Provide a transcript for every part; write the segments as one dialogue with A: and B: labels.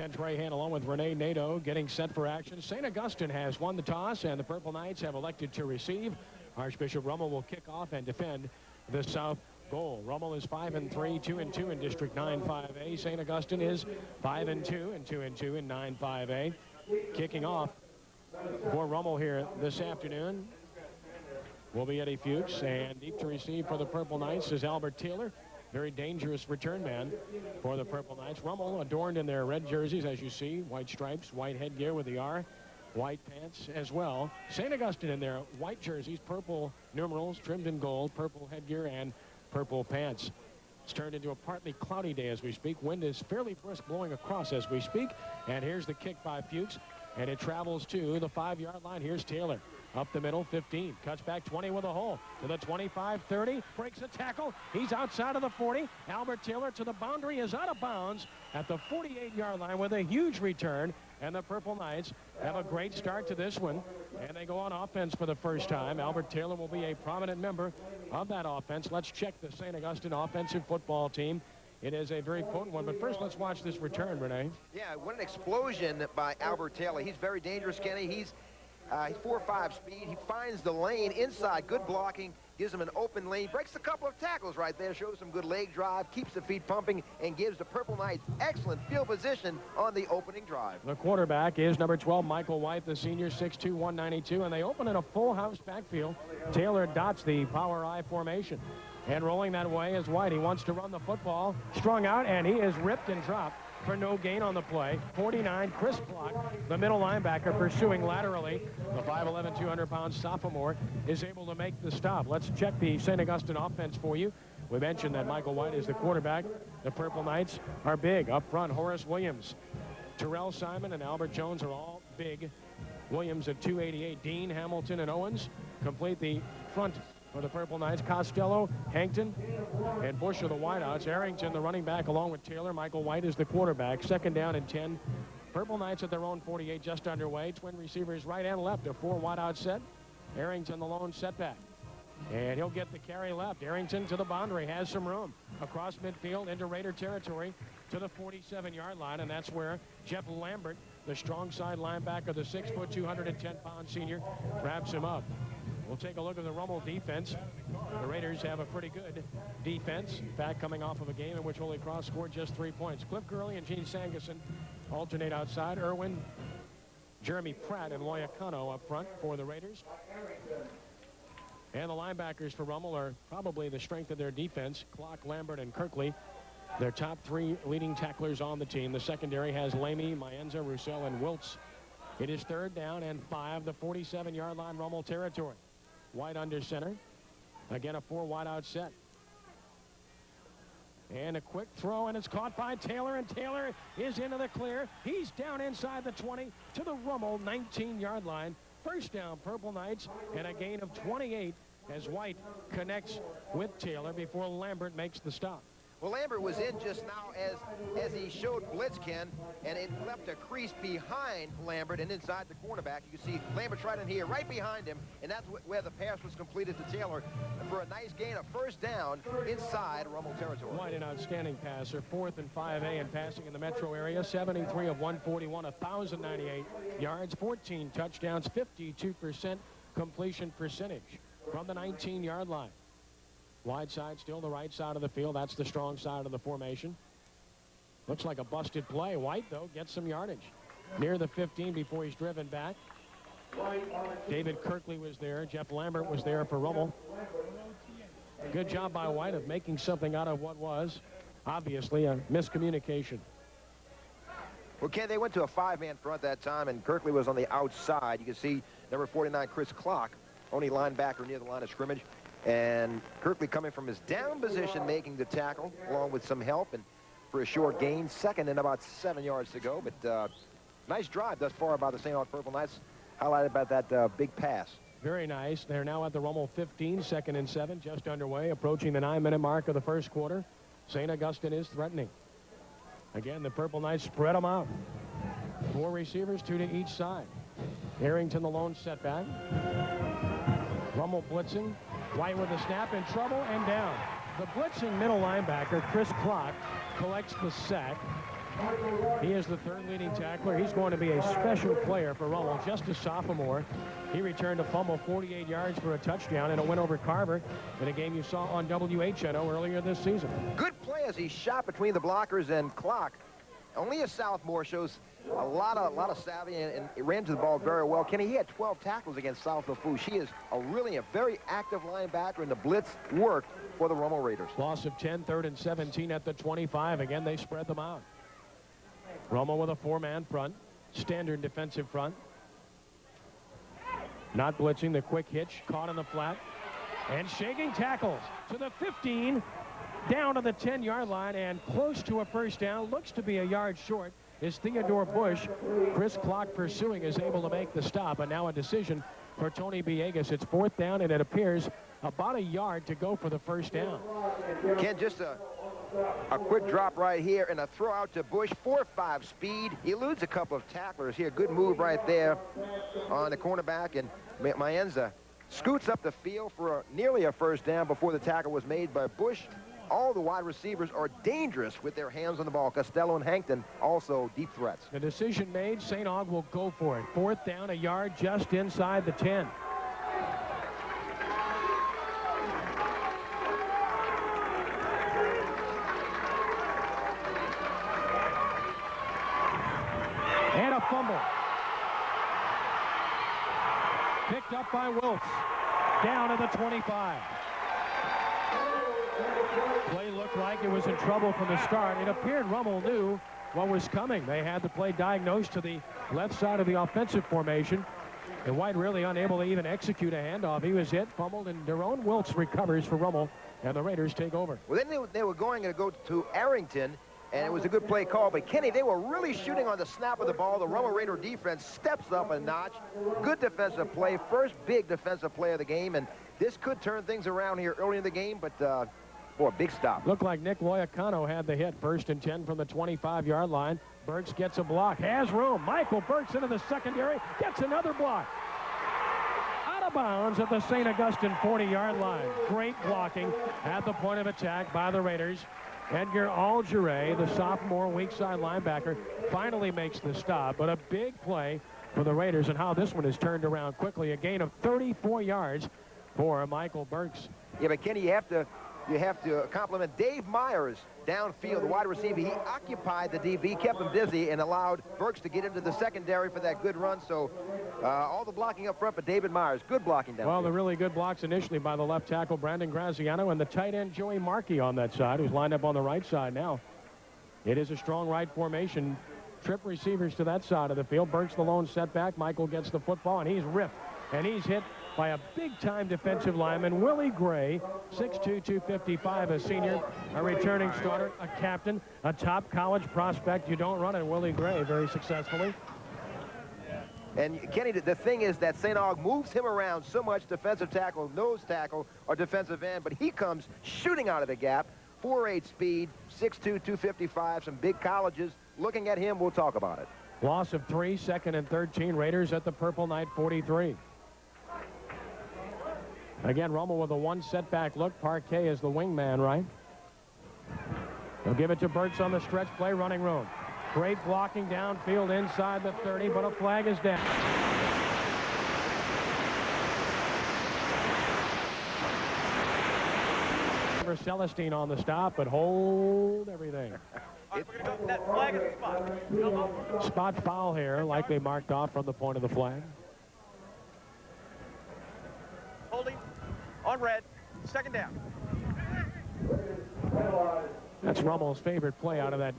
A: Ken Trahan along with Renee Nadeau getting set for action. St. Augustine has won the toss, and the Purple Knights have elected to receive. Archbishop Rummel will kick off and defend the south goal. Rummel is 5-3, 2-2 in District 9-5A. St. Augustine is 5-2 and 2-2 in 9-5A. Kicking off for Rummel here this afternoon will be Eddie Fuchs, and deep to receive for the Purple Knights is Albert Taylor. Very dangerous return man for the Purple Knights. Rummel adorned in their red jerseys, as you see, white stripes, white headgear with the R, white pants as well. St. Augustine in their white jerseys, purple numerals trimmed in gold, purple headgear and purple pants. It's turned into a partly cloudy day as we speak. Wind is fairly brisk blowing across as we speak. And here's the kick by Fuchs, and it travels to the 5-yard line. Here's Taylor. Up the middle, 15. Cuts back 20 with a hole. To the 25, 30. Breaks a tackle. He's outside of the 40. Albert Taylor to the boundary is out of bounds at the 48-yard line with a huge return. And the Purple Knights have a great start to this one. And they go on offense for the first time. Albert Taylor will be a prominent member of that offense. Let's check the St. Augustine offensive football team. It is a very potent one. But first, let's watch this return, Renee.
B: Yeah, what an explosion by Albert Taylor. He's very dangerous, Kenny. He's 4.5 speed. He finds the lane inside. Good blocking. Gives him an open lane. Breaks a couple of tackles right there. Shows some good leg drive. Keeps the feet pumping and gives the Purple Knights excellent field position on the opening drive.
A: The quarterback is number 12, Michael White, the senior, 6'2", 192. And they open in a full house backfield. Taylor dots the power I formation. And rolling that way is White. He wants to run the football. Strung out, and he is ripped and dropped for no gain on the play. 49, Chris Block, the middle linebacker, pursuing laterally. The 5'11", 200-pound sophomore is able to make the stop. Let's check the St. Augustine offense for you. We mentioned that Michael White is the quarterback. The Purple Knights are big. Up front, Horace Williams, Terrell Simon, and Albert Jones are all big. Williams at 288. Dean, Hamilton, and Owens complete the front for the Purple Knights. Costello, Hankton, and Bush are the wideouts. Arrington, the running back, along with Taylor. Michael White is the quarterback. Second down and 10. Purple Knights at their own 48, just underway. Twin receivers right and left. A 4-wideout set. Arrington, the lone setback. And he'll get the carry left. Arrington to the boundary, has some room. Across midfield into Raider territory to the 47-yard line, and that's where Jeff Lambert, the strong side linebacker, the 6', 210-pound senior, wraps him up. We'll take a look at the Rummel defense. The Raiders have a pretty good defense. In fact, coming off of a game in which Holy Cross scored just 3 points. Cliff Gurley and Gene Sangerson alternate outside. Irwin, Jeremy Pratt, and Loyacano up front for the Raiders. And the linebackers for Rummel are probably the strength of their defense. Clark, Lambert, and Kirkley, their top 3 leading tacklers on the team. The secondary has Lamy, Maenza, Roussel, and Wiltz. It is third down and 5, the 47-yard line, Rummel territory. White under center. Again, a 4-wideout set. And a quick throw, and it's caught by Taylor, and Taylor is into the clear. He's down inside the 20 to the Rummel 19-yard line. First down, Purple Knights, and a gain of 28 as White connects with Taylor before Lambert makes the stop.
B: Well, Lambert was in just now as he showed blitz, Ken, and it left a crease behind Lambert and inside the cornerback. You can see Lambert's right in here, right behind him, and that's where the pass was completed to Taylor for a nice gain of first down inside Rummel territory.
A: White, an outstanding passer, 4th and 5A in passing in the metro area, 73 of 141, 1,098 yards, 14 touchdowns, 52% completion percentage from the 19-yard line. Wide side, still the right side of the field. That's the strong side of the formation. Looks like a busted play. White, though, gets some yardage. Near the 15 before he's driven back. David Kirkley was there. Jeff Lambert was there for Rummel. Good job by White of making something out of what was, obviously, a miscommunication.
B: Well, Ken, they went to a 5-man front that time, and Kirkley was on the outside. You can see number 49, Chris Clark, only linebacker near the line of scrimmage. And Kirkley coming from his down position, making the tackle, along with some help, and for a short gain, second and about 7 yards to go. But nice drive thus far by the St. Aug Purple Knights, highlighted by that big pass.
A: Very nice. They're now at the Rummel 15, 2nd and 7, just underway, approaching the 9-minute mark of the first quarter. St. Augustine is threatening. Again, the Purple Knights spread them out. 4 receivers, 2 to each side. Arrington, the lone setback. Rummel blitzing. White with a snap, in trouble, and down. The blitzing middle linebacker, Chris Clark, collects the sack. He is the third leading tackler. He's going to be a special player for Rummel, just a sophomore. He returned a fumble 48 yards for a touchdown in a win over Carver in a game you saw on WHNO earlier this season.
B: Good play as he shot between the blockers and clock. Only a sophomore, shows a lot of savvy and ran to the ball very well. Kenny, he had 12 tackles against South Lafourche. He is really a very active linebacker, and the blitz worked for the Rummel Raiders.
A: Loss of 10, 3rd and 17 at the 25. Again, they spread them out. Rummel with a 4-man front, standard defensive front. Not blitzing, the quick hitch, caught in the flat, and shaking tackles to the 15, down to the 10-yard line, and close to a first down. Looks to be a yard short is Theodore Bush. Chris Clock pursuing is able to make the stop, and now a decision for Tony Villegas. It's 4th down, and it appears about a yard to go for the first down.
B: Ken, just a quick drop right here and a throw out to Bush. 4.5 speed. He eludes a couple of tacklers here. Good move right there on the cornerback, and Maenza scoots up the field for nearly a first down before the tackle was made by Bush. All the wide receivers are dangerous with their hands on the ball. Costello and Hankton also deep threats.
A: The decision made. St. Aug will go for it. 4th down, a yard just inside the 10. And a fumble. Picked up by Wilkes. Down to the 25. Play looked like it was in trouble from the start. It appeared Rummel knew what was coming. They had the play diagnosed to the left side of the offensive formation. And White really unable to even execute a handoff. He was hit, fumbled, and Daron Wilkes recovers for Rummel, and the Raiders take over.
B: Well, then they were going to go to Arrington, and it was a good play call. But, Kenny, they were really shooting on the snap of the ball. The Rummel Raider defense steps up a notch. Good defensive play. First big defensive play of the game, and this could turn things around here early in the game, but boy, big stop.
A: Looked like Nick Loyacano had the hit. 1st and 10 from the 25-yard line. Burks gets a block. Has room. Michael Burks into the secondary. Gets another block. Out of bounds at the St. Augustine 40-yard line. Great blocking at the point of attack by the Raiders. Edgar Algeret, the sophomore weak side linebacker, finally makes the stop. But a big play for the Raiders, and how this one is turned around quickly. A gain of 34 yards for Michael Burks.
B: Yeah, but, Kenny, you have to compliment Dave Myers downfield, the wide receiver. He occupied the DB, kept him busy, and allowed Burks to get into the secondary for that good run. So all the blocking up front, but David Myers, good blocking downfield.
A: Well, the really good blocks initially by the left tackle, Brandon Graziano, and the tight end, Joey Markey, on that side, who's lined up on the right side now. It is a strong right formation. Trip receivers to that side of the field. Burks the lone setback. Michael gets the football, and he's ripped. And he's hit by a big-time defensive lineman, Willie Gray, 6'2", 255, a senior, a returning starter, a captain, a top college prospect. You don't run it, Willie Gray, very successfully.
B: And, Kenny, the thing is that St. Aug moves him around so much, defensive tackle, nose tackle, or defensive end, but he comes shooting out of the gap, 4.8 speed, 6'2", 255, some big colleges. Looking at him, we'll talk about it.
A: Loss of 3, 2nd and 13. Raiders at the Purple Knight 43. Again, Rummel with a one setback look. Parquet is the wingman, right? They'll give it to Burks on the stretch play, running room. Great blocking downfield inside the 30, but a flag is down. For Celestine on the stop, but hold everything.
C: Right, we're going to go. That flag is the spot.
A: Spot foul here, likely marked off from the point of the flag.
C: Holding on red. 2nd down.
A: That's Rummel's favorite play out of that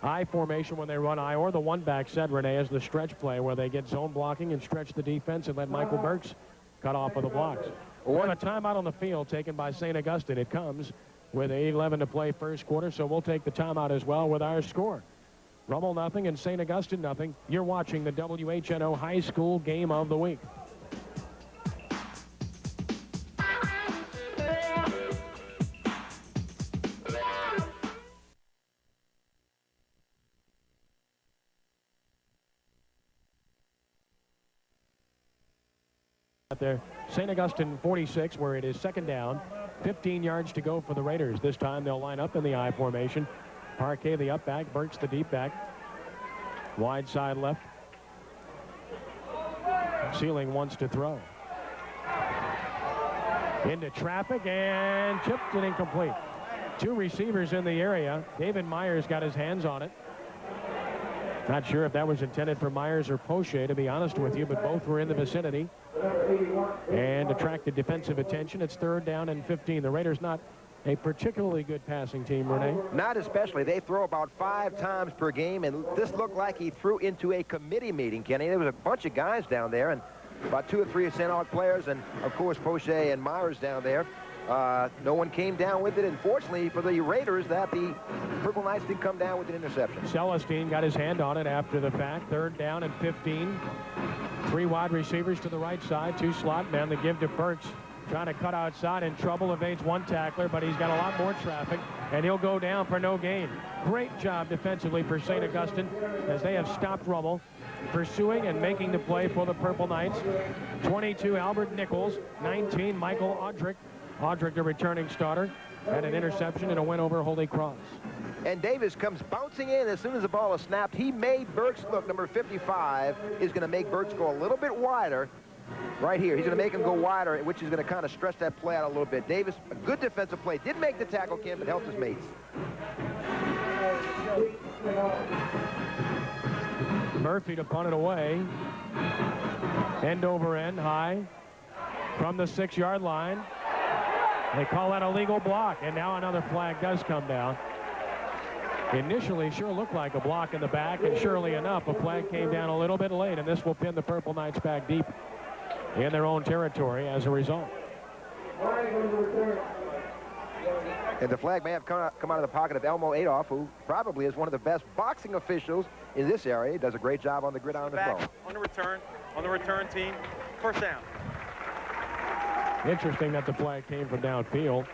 A: I formation when they run I, or the one-back set, Renee, is the stretch play where they get zone blocking and stretch the defense and let Michael Burks cut off of the blocks. Or a timeout on the field taken by St. Augustine. It comes with 8:11 to play first quarter, so we'll take the timeout as well with our score. Rummel nothing and St. Augustine nothing. You're watching the WHNO High School Game of the Week. There, St. Augustine 46, where it is 2nd down, 15 yards to go for the Raiders. This time they'll line up in the I formation. Parquet the up back, Burks the deep back. Wide side left. Sealing wants to throw. Into traffic and chipped and incomplete. 2 receivers in the area. David Myers got his hands on it. Not sure if that was intended for Myers or Poche, to be honest with you, but both were in the vicinity and attracted defensive attention. It's 3rd down and 15. The Raiders not a particularly good passing team, Renee.
B: Not especially. They throw about 5 times per game, and this looked like he threw into a committee meeting, Kenny. There was a bunch of guys down there, and about 2 or 3 St. Aug players, and, of course, Poche and Myers down there. No one came down with it. Unfortunately for the Raiders, that the Purple Knights didn't come down with an interception.
A: Celestine got his hand on it after the fact. 3rd down and 15. 3 wide receivers to the right side. 2 slot men. The give to Burks. Trying to cut outside, in trouble, evades 1 tackler, but he's got a lot more traffic, and he'll go down for no gain. Great job defensively for St. Augustine as they have stopped Rummel, pursuing and making the play for the Purple Knights. 22, Albert Nichols. 19, Michael Audrick. Audrick, the returning starter, had an interception and a win over Holy Cross.
B: And Davis comes bouncing in as soon as the ball is snapped. He made Burks look. Number 55 is going to make Burks go a little bit wider. Right here, he's going to make him go wider, which is going to kind of stretch that play out a little bit. Davis, a good defensive play. Didn't make the tackle, Ken, but helped his mates.
A: Murphy to punt it away. End over end, high. From the 6-yard line. They call that a legal block, and now another flag does come down. Initially, sure looked like a block in the back, and surely enough, a flag came down a little bit late, and this will pin the Purple Knights back deep in their own territory as a result.
B: And the flag may have come out of the pocket of Elmo Adolph, who probably is one of the best boxing officials in this area. He does a great job on the gridiron as well.
C: On the return team, 1st down.
A: Interesting that the flag came from downfield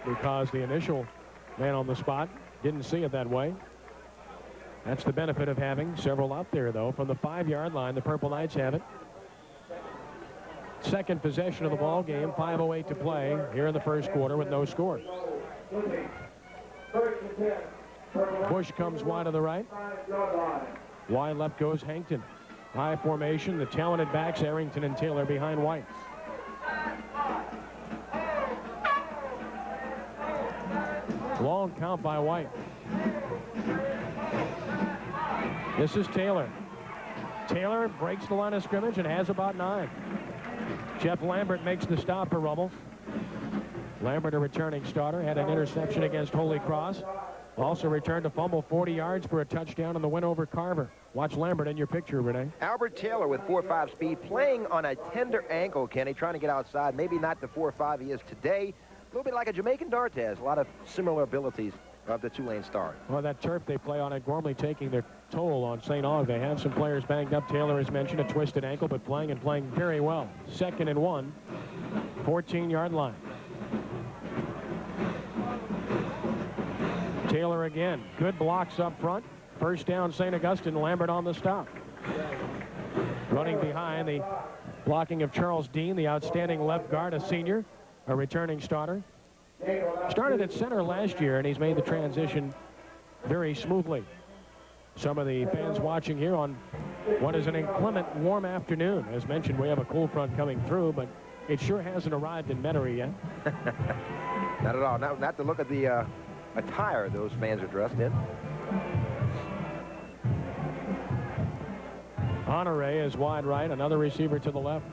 A: because the initial man on the spot didn't see it that way. That's the benefit of having several out there, though. From the 5-yard line, the Purple Knights have it. 2nd possession of the ball game, 5:08 to play here in the 1st quarter with no score. Bush comes wide to the right. Wide left goes Hankton. High formation, the talented backs, Arrington and Taylor behind White. Long count by White. This is Taylor. Taylor breaks the line of scrimmage and has about 9. Jeff Lambert makes the stop for Rummel. Lambert, a returning starter, had an interception against Holy Cross. Also returned a fumble, 40 yards for a touchdown in the win over Carver. Watch Lambert in your picture, Renee.
B: Albert Taylor with 4.5 speed, playing on a tender ankle, Kenny, trying to get outside. Maybe not the 4.5 he is today. A little bit like a Jamaican Dartez. A lot of similar abilities of the Tulane Star.
A: Well, that turf they play on at Gormley taking their toll on St. Aug. They have some players banged up. Taylor has mentioned a twisted ankle, but playing very well. 2nd and 1, 14-yard line. Taylor again. Good blocks up front. 1st down, St. Augustine. Lambert on the stop. Running behind the blocking of Charles Dean, the outstanding left guard, a senior, a returning starter. Started at center last year, and he's made the transition very smoothly. Some of the fans watching here on what is an inclement, warm afternoon. As mentioned, we have a cool front coming through, but it sure hasn't arrived in Metairie yet.
B: Not at all. Not to look at the attire those fans are dressed in.
A: Honore is wide right, another receiver to the left.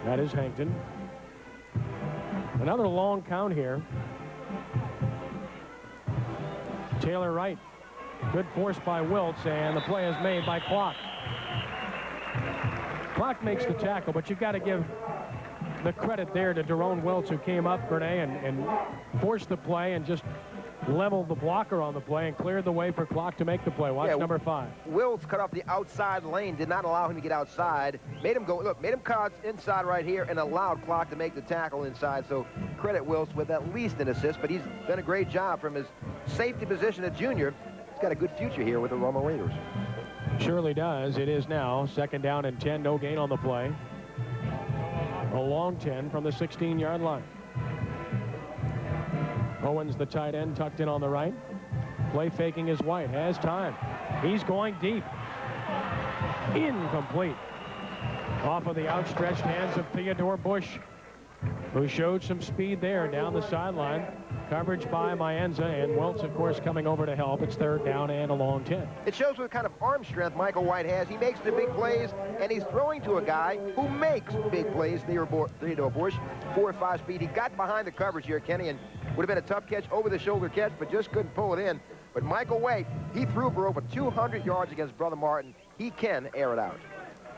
A: That is Hankton. Another long count here. Taylor right. Good force by Wiltz, and the play is made by Clark. Clark makes the tackle, but you've got to give the credit there to Daron Wiltz, who came up, Renee, and forced the play and just leveled the blocker on the play and cleared the way for Clark to make the play. Watch number 5.
B: Wiltz cut off the outside lane, did not allow him to get outside. Made him go, look, made him cut inside right here and allowed Clark to make the tackle inside. So credit Wiltz with at least an assist, but he's done a great job from his safety position at junior. He's got a good future here with the Rummel Raiders.
A: Surely does. It is now 2nd down and 10, no gain on the play. A long 10 from the 16-yard line. Owens, the tight end, tucked in on the right. Play faking is White. Has time. He's going deep. Incomplete. Off of the outstretched hands of Theodore Bush, who showed some speed there down the sideline. Coverage by Maenza, and Wiltz, of course, coming over to help. It's third down and a long 10.
B: It shows what kind of arm strength Michael White has. He makes the big plays, and he's throwing to a guy who makes big plays, Theodore Bush, 4.5 speed. He got behind the coverage here, Kenny, and would have been a tough catch, over-the-shoulder catch, but just couldn't pull it in. But Michael White, he threw for over 200 yards against Brother Martin. He can air it out.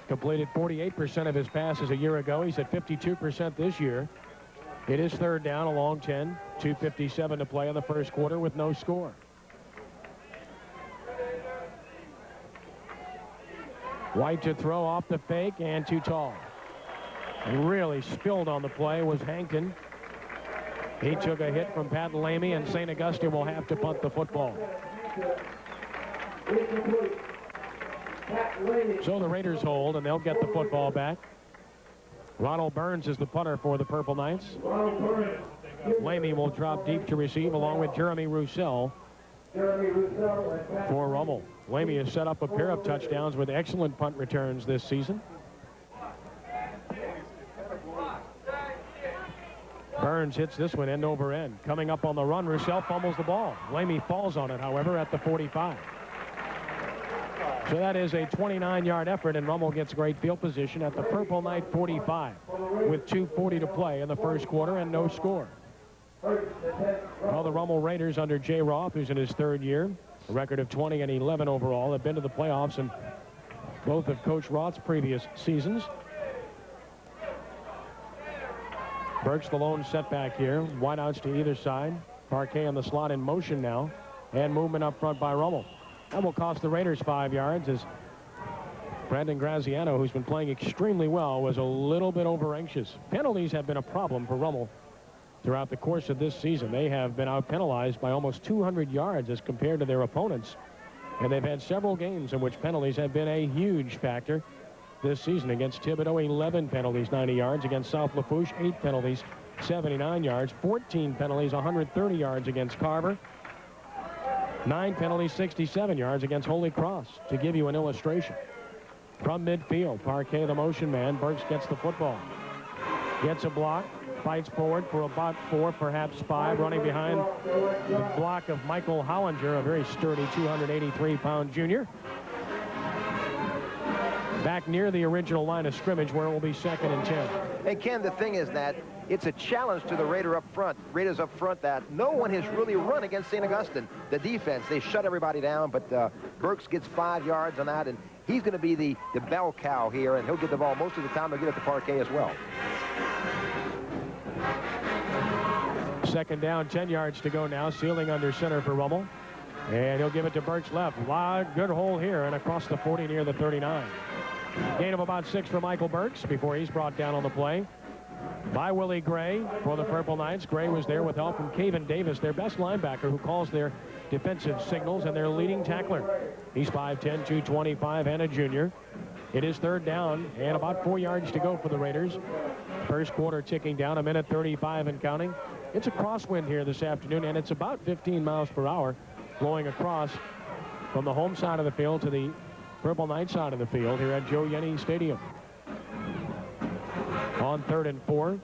A: Completed 48% of his passes a year ago. He's at 52% this year. It is third down, a long 10. 2:57 to play in the first quarter with no score. White to throw off the fake and too tall. Really spilled on the play was Hankton. He took a hit from Pat Lamy, and St. Augustine will have to punt the football. So the Raiders hold, and they'll get the football back. Ronald Burns is the punter for the Purple Knights. Lamy will drop deep to receive, along with Jeremy Roussel for Rummel. Lamy has set up a pair of touchdowns with excellent punt returns this season. Burns hits this one end over end. Coming up on the run, Roussel fumbles the ball. Lamy falls on it, however, at the 45. So that is a 29-yard effort, and Rummel gets great field position at the Purple Knight 45 with 2:40 to play in the first quarter and no score. Well, the Rummel Raiders under Jay Roth, who's in his third year, a record of 20 and 11 overall, have been to the playoffs in both of Coach Roth's previous seasons. Burks the lone setback here. Wideouts to either side. Parquet in the slot in motion now, and movement up front by Rummel. That will cost the Raiders 5 yards, as Brandon Graziano, who's been playing extremely well, was a little bit over-anxious. Penalties have been a problem for Rummel throughout the course of this season. They have been out-penalized by almost 200 yards as compared to their opponents. And they've had several games in which penalties have been a huge factor this season. Against Thibodeau, 11 penalties, 90 yards. Against South Lafourche, 8 penalties, 79 yards. 14 penalties, 130 yards against Carver. 9 penalties, 67 yards against Holy Cross, to give you an illustration. From midfield, Parquet, the motion man. Burks gets the football. Gets a block. Fights forward for about 4, perhaps 5. Running behind the block of Michael Hollinger, a very sturdy 283-pound junior. Back near the original line of scrimmage, where it will be 2nd and 10.
B: And Ken, the thing is that it's a challenge to the Raiders up front that no one has really run against St. Augustine. The defense, they shut everybody down, but Burks gets 5 yards on that, and he's going to be the bell cow here, and he'll get the ball most of the time. He'll get it to Parquet as well.
A: 2nd down, 10 yards to go now. Sealing under center for Rummel. And he'll give it to Burks left. Wide, good hole here, and across the 40 near the 39. Gain of about 6 for Michael Burks before he's brought down on the play by Willie Gray for the Purple Knights. Gray was there with help from Caven Davis, their best linebacker, who calls their defensive signals, and their leading tackler. He's 5'10", 225, and a junior. It is 3rd down and about 4 yards to go for the Raiders. First quarter ticking down, 1:35 and counting. It's a crosswind here this afternoon, and it's about 15 miles per hour blowing across from the home side of the field to the Purple Knight side of the field here at Joe Yenny Stadium. On 3rd and 4.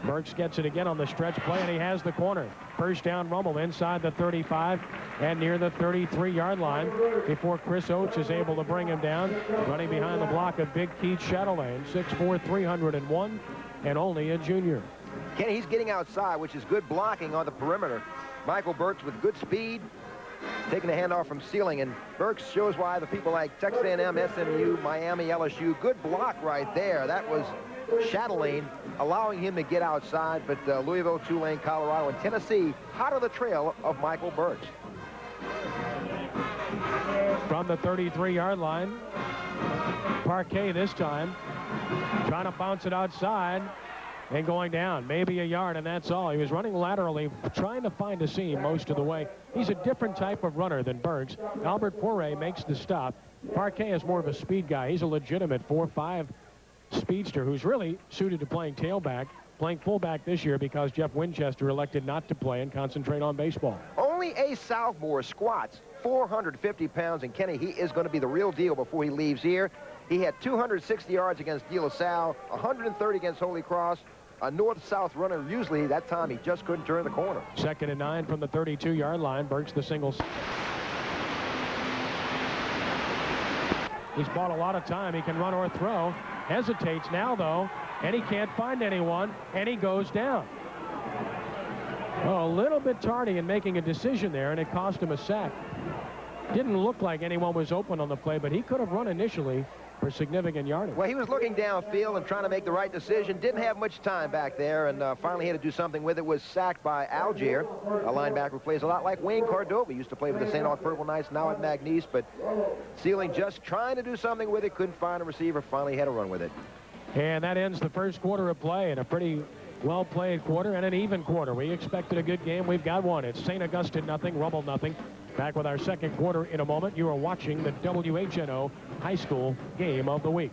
A: Burks gets it again on the stretch play, and he has the corner. First down, Rummel inside the 35 and near the 33-yard line before Chris Oates is able to bring him down. Running behind the block of Big Keith Chatelain, 6'4", 301, and only a junior.
B: Kenny, he's getting outside, which is good blocking on the perimeter. Michael Burks with good speed, taking the handoff from Sealing, and Burks shows why the people like Texas A&M, SMU, Miami, LSU, good block right there. That was Chatelain allowing him to get outside, but Louisville, Tulane, Colorado, and Tennessee hot on the trail of Michael Burks.
A: From the 33-yard line, Parquet this time trying to bounce it outside and going down, maybe a yard, and that's all. He was running laterally, trying to find a seam most of the way. He's a different type of runner than Burks. Albert Poirier makes the stop. Parquet is more of a speed guy. He's a legitimate 4'5" speedster who's really suited to playing tailback. playing fullback this year because Jeff Winchester elected not to play and concentrate on baseball.
B: Only Ace Southmore squats 450 pounds, and Kenny, he is going to be the real deal before he leaves here. He had 260 yards against De La Salle, 130 against Holy Cross. A north-south runner, usually that time he just couldn't turn the corner.
A: 2nd and 9 from the 32-yard line. Burks the single. He's bought a lot of time. He can run or throw. Hesitates now, though, and he can't find anyone, and he goes down. Oh, a little bit tardy in making a decision there, and it cost him a sack. Didn't look like anyone was open on the play, but he could have run initially for significant yardage.
B: Well, he was looking downfield and trying to make the right decision. Didn't have much time back there, and finally had to do something with it. Was sacked by Algier, a linebacker who plays a lot like Wayne Cordova. Used to play with the St. Aug Purple Knights, now at Magnice, but Sealing just trying to do something with it. Couldn't find a receiver. Finally had to run with it.
A: And that ends the first quarter of play, and a pretty well-played quarter and an even quarter. We expected a good game. We've got one. It's St. Augustine nothing, Rummel nothing. Back with our second quarter in a moment. You are watching the WHNO High School Game of the Week.